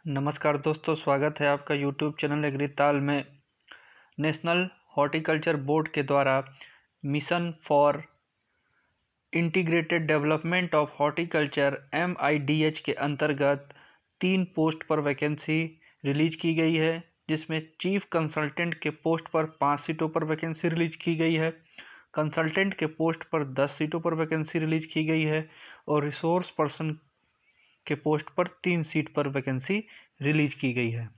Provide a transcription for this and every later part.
नमस्कार दोस्तों, स्वागत है आपका यूट्यूब चैनल एग्रीताल में। नेशनल हॉर्टिकल्चर बोर्ड के द्वारा mission for integrated development of horticulture MIDH के अंतर्गत 3 पोस्ट पर वैकेंसी रिलीज की गई है, जिसमें चीफ कंसल्टेंट के पोस्ट पर 5 सीटों पर वैकेंसी रिलीज की गई है, कंसल्टेंट के पोस्ट पर 10 सीटों पर वैकेंसी रिलीज की गई है और रिसोर्स पर्सन के पोस्ट पर 3 सीट पर वैकेंसी रिलीज की गई है।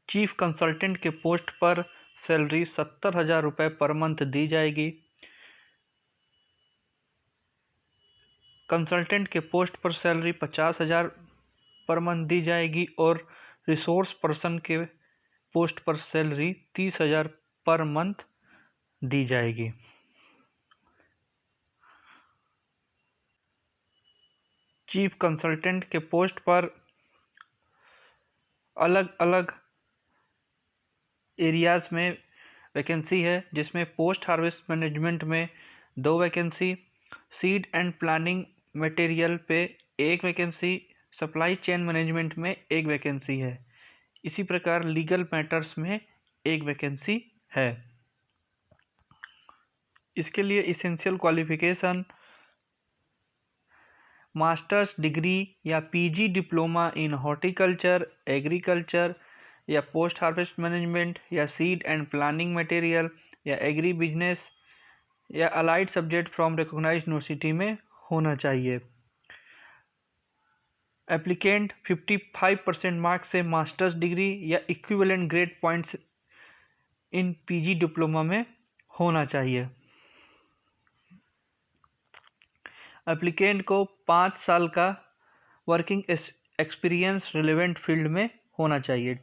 चीफ कंसल्टेंट के पोस्ट पर सैलरी 70,000 रुपये पर मंथ दी जाएगी। कंसल्टेंट के पोस्ट पर सैलरी 50,000 पर मंथ दी जाएगी और रिसोर्स पर्सन के पोस्ट पर सैलरी 30,000 पर मंथ दी जाएगी। चीफ कंसल्टेंट के पोस्ट पर अलग अलग एरियाज में वैकेंसी है, जिसमें पोस्ट हार्वेस्ट मैनेजमेंट में 2 vacancy, seed and planning material पे 1 वैकेंसी, सप्लाई चेन मैनेजमेंट में 1 वैकेंसी है। इसी प्रकार लीगल मैटर्स में 1 वैकेंसी है। इसके लिए इसेंशियल क्वालिफिकेशन मास्टर्स डिग्री या PG diploma in horticulture, agriculture या पोस्ट हार्वेस्ट मैनेजमेंट या सीड एंड प्लानिंग मटेरियल या एग्री बिजनेस या allied subject from recognised university में होना चाहिए। एप्लीकेंट 55% मार्क्स से मास्टर्स डिग्री या equivalent grade points in PG diploma में होना चाहिए। एप्लीकेंट को 5 साल का वर्किंग एक्सपीरियंस रिलेवेंट फील्ड में होना चाहिए।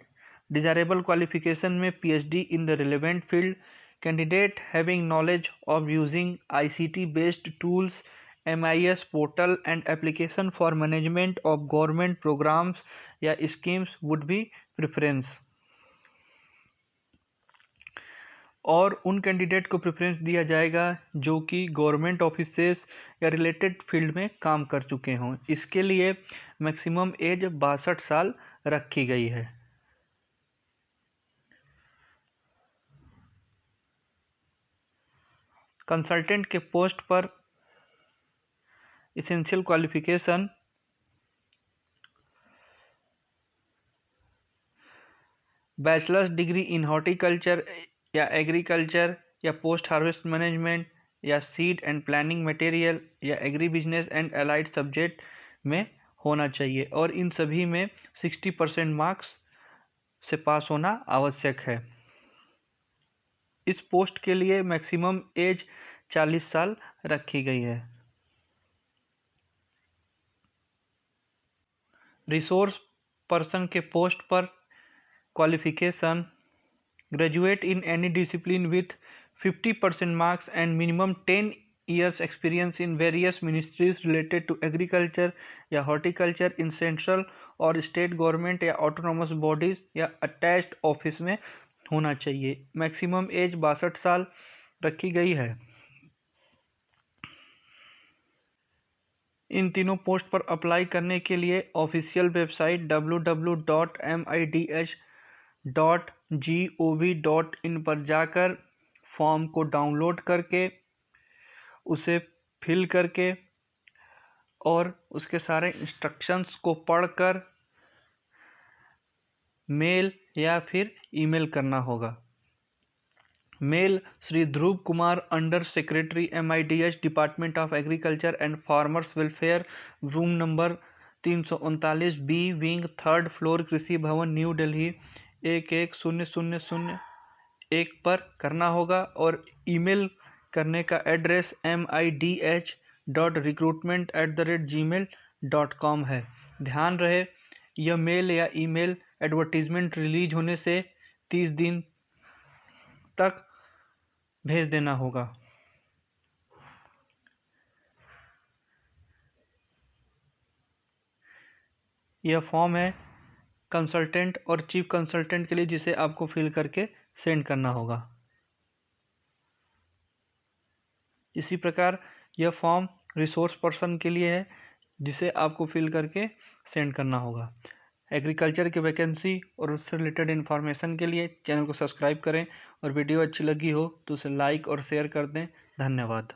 डिजायरेबल क्वालिफिकेशन में PhD in the relevant field, candidate having knowledge of using ICT based tools, MIS portal and application for management of government programmes या स्कीम्स वुड बी प्रेफरेंस। और उन candidate को preference दिया जाएगा जो कि गवर्नमेंट ऑफिसेस या रिलेटेड फील्ड में काम कर चुके हों। इसके लिए मैक्सिमम एज 62 साल रखी गई है। कंसल्टेंट के पोस्ट पर essential qualification bachelors degree in horticulture या एग्रीकल्चर या पोस्ट हार्वेस्ट मैनेजमेंट या सीड एंड प्लानिंग मटेरियल या agri business and allied subject में होना चाहिए और इन सभी में 60% मार्क्स से पास होना आवश्यक है। इस पोस्ट के लिए मैक्सिमम एज 40 साल रखी गई है। रिसोर्स पर्सन के पोस्ट पर qualification graduate in any discipline with 50% marks and minimum 10 years experience in various ministries related to agriculture या horticulture in central और state government या autonomous bodies या attached office में होना चाहिए। मैक्सिमम एज 62 साल रखी गई है। इन तीनों पोस्ट पर अप्लाई करने के लिए ऑफिशियल वेबसाइट www.midh.gov.in पर जाकर फॉर्म को डाउनलोड करके उसे फिल करके और उसके सारे इंस्ट्रक्शंस को पढ़कर मेल या फिर ईमेल करना होगा। Mail Shri Dhruv Kumar, under secretary MIDH, department of agriculture and farmers welfare, room number 339B, wing 3rd floor, Krishi Bhawan, new Delhi 110001 पर करना होगा और ईमेल करने का एड्रेस midh.recruitment@gmail.com है। ध्यान रहे, यह मेल या ईमेल एडवर्टीजमेंट रिलीज होने से 30 दिन तक भेज देना होगा। यह फॉर्म है कंसल्टेंट और चीफ कंसल्टेंट के लिए, जिसे आपको फिल करके सेंड करना होगा। इसी प्रकार यह फॉर्म रिसोर्स पर्सन के लिए है। जिसे आपको फिल करके सेंड करना होगा। एग्रीकल्चर की वैकेंसी और उससे रिलेटेड इन्फॉर्मेशन के लिए चैनल को सब्सक्राइब करें और वीडियो अच्छी लगी हो तो उसे लाइक और शेयर कर दें। धन्यवाद।